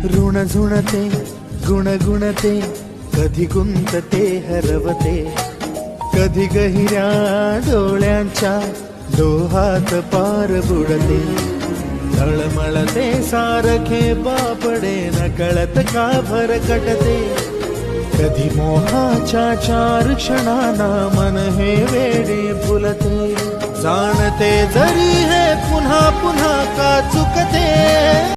ऋण झुणते गुणगुणते, कधी गुंतते हरवते, कधी गहिऱ्या डोळ्यांच्या डोहात पार बुडते. तळमळते सारखे बापडे, नकळत का भरकटते, कधी मोहाच्या 4 क्षणांना मन हे वेडे फुलते. जाणते जरी हे पुन्हा पुन्हा का चुकते.